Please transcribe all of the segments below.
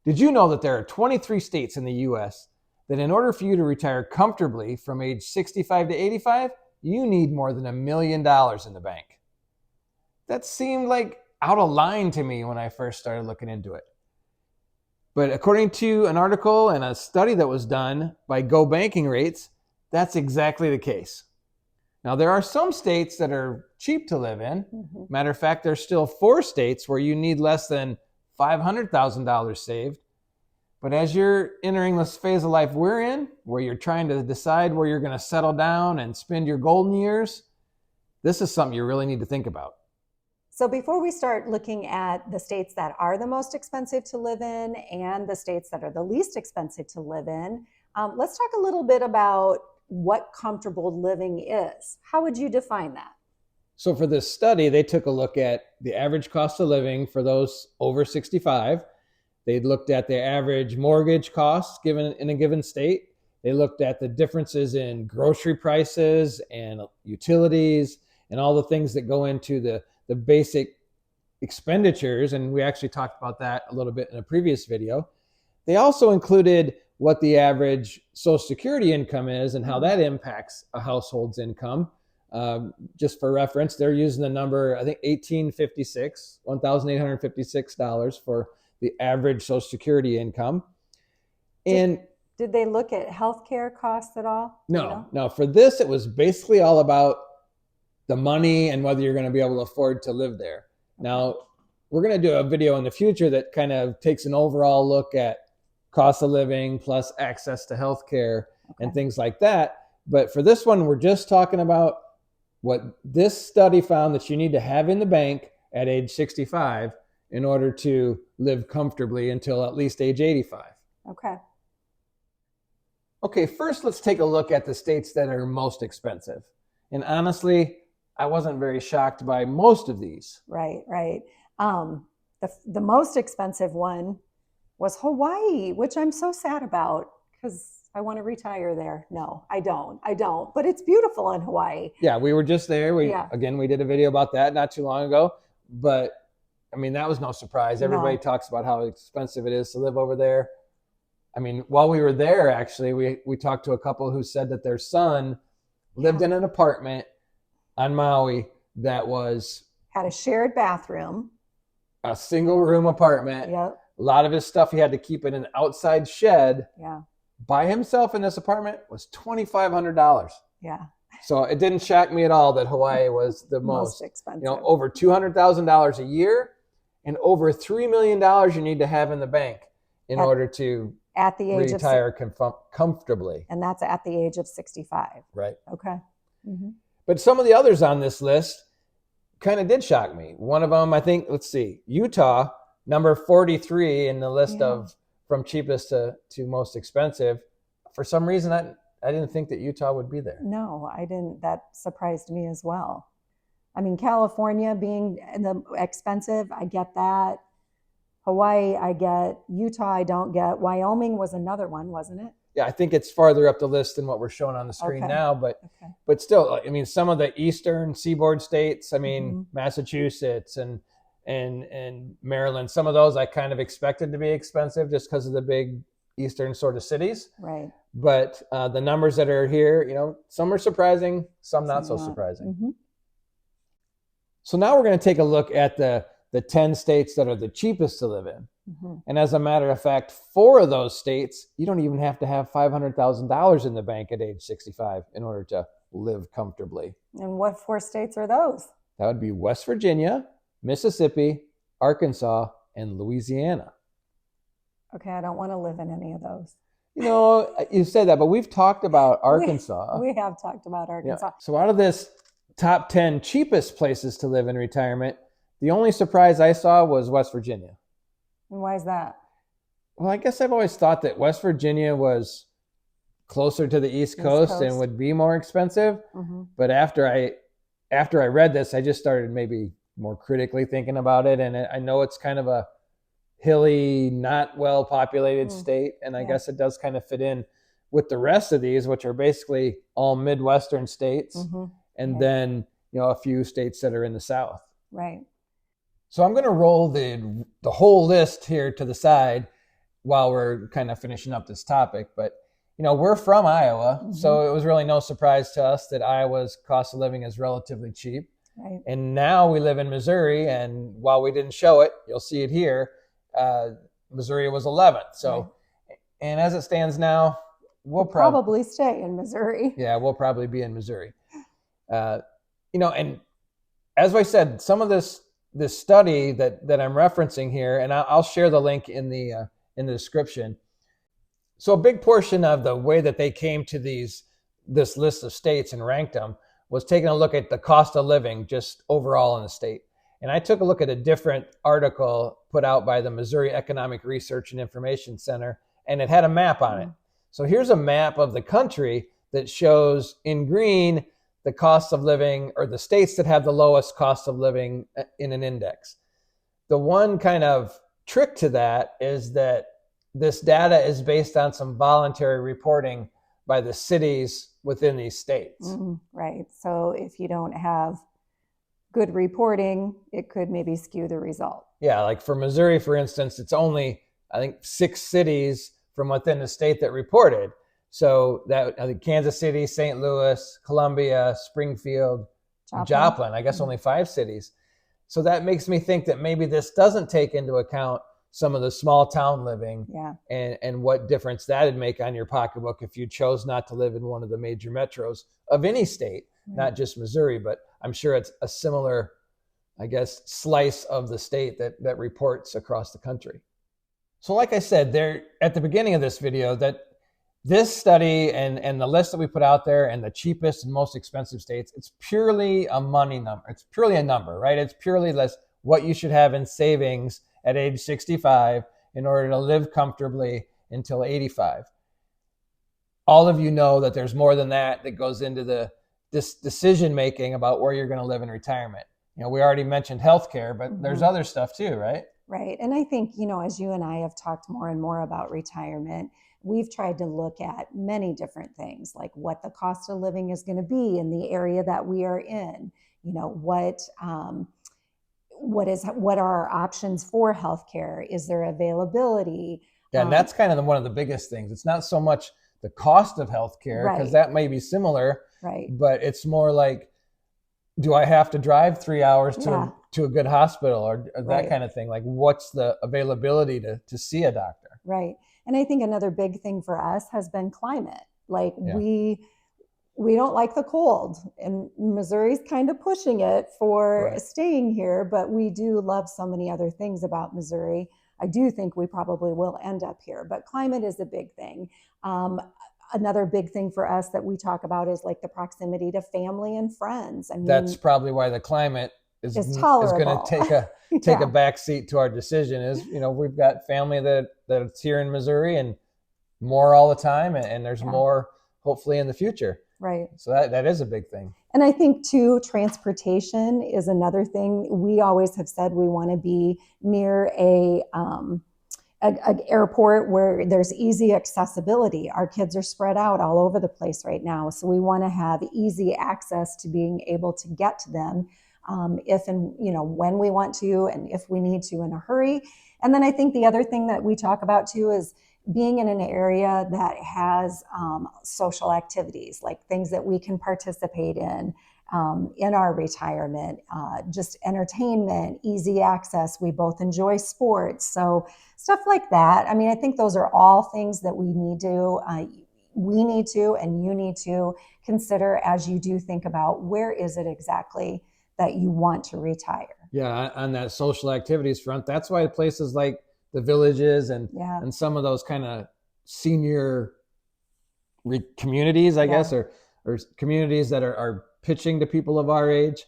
Did you know that there are 23 states in the US that in order for you to retire comfortably from age 65 to 85, you need more than $1 million in the bank? That seemed like out of line to me when I first started looking into it. But according to an article and a study that was done by Go Banking Rates, that's exactly the case. Now, there are some states that are cheap to live in. Matter of fact, there's still 4 states where you need less than $500,000 saved. But as you're entering this phase of life we're in, where you're trying to decide where you're going to settle down and spend your golden years, this is something you really need to think about. So before we start looking at the states that are the most expensive to live in and the states that are the least expensive to live in, let's talk a little bit about what comfortable living is. How would you define that? So for this study, they took a look at the average cost of living for those over 65. They looked at the average mortgage costs given in a given state. They looked at the differences in grocery prices and utilities and all the things that go into the basic expenditures. And we actually talked about that a little bit in a previous video. They also included what the average Social Security income is and how that impacts a household's income. Just for reference, they're using the number, I think, $1,856 for the average Social Security income. And did they look at healthcare costs at all? No. For this, it was basically all about the money and whether you're going to be able to afford to live there. Now, we're going to do a video in the future that kind of takes an overall look at cost of living plus access to healthcare and things like that. But for this one, we're just talking about what this study found that you need to have in the bank at age 65 in order to live comfortably until at least age 85. Okay, first let's take a look at the states that are most expensive. And honestly, I wasn't very shocked by most of these. Right. The most expensive one was Hawaii, which I'm so sad about because I want to retire there. No, I don't. But it's beautiful in Hawaii. Yeah, we were just there. We did a video about that not too long ago. But I mean, that was no surprise. Everybody talks about how expensive it is to live over there. I mean, while we were there, actually, we talked to a couple who said that their son lived in an apartment on Maui that had a shared bathroom, a single room apartment. Yep. A lot of his stuff he had to keep in an outside shed. Yeah. By himself in this apartment was $2,500. Yeah. So it didn't shock me at all that Hawaii was the most expensive. Over $200,000 a year and over $3 million you need to have in the bank in order to at the age retire comfortably. And that's at the age of 65. Right. Okay. Mm-hmm. But some of the others on this list kind of did shock me. One of them, I think, Utah, number 43 in the list of from cheapest to most expensive. For some reason, I didn't think that Utah would be there. No, I didn't. That surprised me as well. I mean, California being the expensive, I get that. Hawaii, I get. Utah, I don't get. Wyoming was another one, wasn't it? Yeah, I think it's farther up the list than what we're showing on the screen now, but still, I mean, some of the eastern seaboard states, I mean, Massachusetts and Maryland, some of those I kind of expected to be expensive just because of the big eastern sort of cities. Right. But the numbers that are here, some are surprising, some not so surprising. Mm-hmm. So now we're going to take a look at the 10 states that are the cheapest to live in. Mm-hmm. And as a matter of fact, 4 of those states, you don't even have to have $500,000 in the bank at age 65 in order to live comfortably. And what 4 states are those? That would be West Virginia, Mississippi, Arkansas, and Louisiana. Okay, I don't want to live in any of those. You said that, but we've talked about Arkansas. We have talked about Arkansas. Yeah. So out of this top 10 cheapest places to live in retirement, the only surprise I saw was West Virginia. And why is that? Well, I guess I've always thought that West Virginia was closer to the East Coast and would be more expensive. Mm-hmm. But after I read this, I just started maybe more critically thinking about it. And I know it's kind of a hilly, not well populated state. And I guess it does kind of fit in with the rest of these, which are basically all Midwestern states. Mm-hmm. And then, a few states that are in the South. Right. So I'm going to roll the whole list here to the side while we're kind of finishing up this topic, but we're from Iowa, so it was really no surprise to us that Iowa's cost of living is relatively cheap. Right. And now we live in Missouri, and while we didn't show it, you'll see it here, Missouri was 11th. So, and as it stands now, we'll probably stay in Missouri. Yeah, we'll probably be in Missouri. And as I said, some of this study that I'm referencing here, and I'll share the link in the description. So a big portion of the way that they came to this list of states and ranked them was taking a look at the cost of living just overall in the state. And I took a look at a different article put out by the Missouri Economic Research and Information Center, and it had a map on it. So here's a map of the country that shows in green the cost of living, or the states that have the lowest cost of living in an index. The one kind of trick to that is that this data is based on some voluntary reporting by the cities within these states. Right. So if you don't have good reporting, it could maybe skew the result. Yeah, like for Missouri, for instance, it's only, I think, 6 cities from within the state that reported. So that, I think, Kansas City, St. Louis, Columbia, Springfield, Joplin, I guess only 5 cities. So that makes me think that maybe this doesn't take into account some of the small town living, and what difference that'd make on your pocketbook if you chose not to live in one of the major metros of any state, not just Missouri, but I'm sure it's a similar, I guess, slice of the state that reports across the country. So like I said there at the beginning of this video, that this study and the list that we put out there and the cheapest and most expensive states, it's purely a money number. It's purely a number, right? It's purely what you should have in savings at age 65 in order to live comfortably until 85. All of you know that there's more than that goes into this decision making about where you're going to live in retirement. We already mentioned healthcare, but there's other stuff too, right? Right. And I think, as you and I have talked more and more about retirement, we've tried to look at many different things, like what the cost of living is going to be in the area that we are in, what are our options for healthcare? Is there availability? Yeah, and that's kind of one of the biggest things. It's not so much the cost of healthcare, because that may be similar, right? But it's more like, do I have to drive 3 hours to a good hospital or that kind of thing? Like, what's the availability to see a doctor? Right. And I think another big thing for us has been climate. Like we don't like the cold, and Missouri's kind of pushing it for staying here, but we do love so many other things about Missouri. I do think we probably will end up here, but climate is a big thing. Another big thing for us that we talk about is like the proximity to family and friends. I mean, that's probably why the climate is going to take a back seat to our decision. Is we've got family that's here in Missouri and more all the time, and there's more hopefully in the future. Right. So that is a big thing. And I think too, transportation is another thing. We always have said we want to be near a airport where there's easy accessibility. Our kids are spread out all over the place right now, so we want to have easy access to being able to get to them if and when we want to, and if we need to in a hurry. And then I think the other thing that we talk about too is being in an area that has social activities, like things that we can participate in our retirement, just entertainment, easy access. We both enjoy sports, so stuff like that. I mean, I think those are all things that we need to, and you need to consider as you do think about where is it exactly that you want to retire. Yeah, on that social activities front, that's why places like the Villages and some of those kind of senior communities, I guess, or communities that are pitching to people of our age,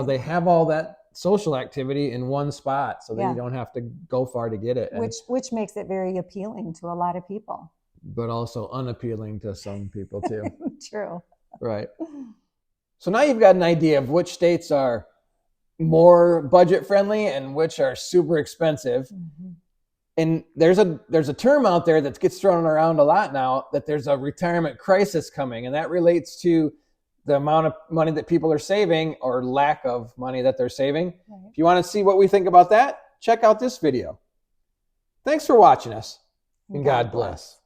they have all that social activity in one spot, so that you don't have to go far to get it. Which makes it very appealing to a lot of people. But also unappealing to some people too. True. Right. So now you've got an idea of which states are more budget friendly and which are super expensive. And there's a term out there that gets thrown around a lot now, that there's a retirement crisis coming, and that relates to the amount of money that people are saving or lack of money that they're saving. Right. If you want to see what we think about that, check out this video. Thanks for watching us. and God bless.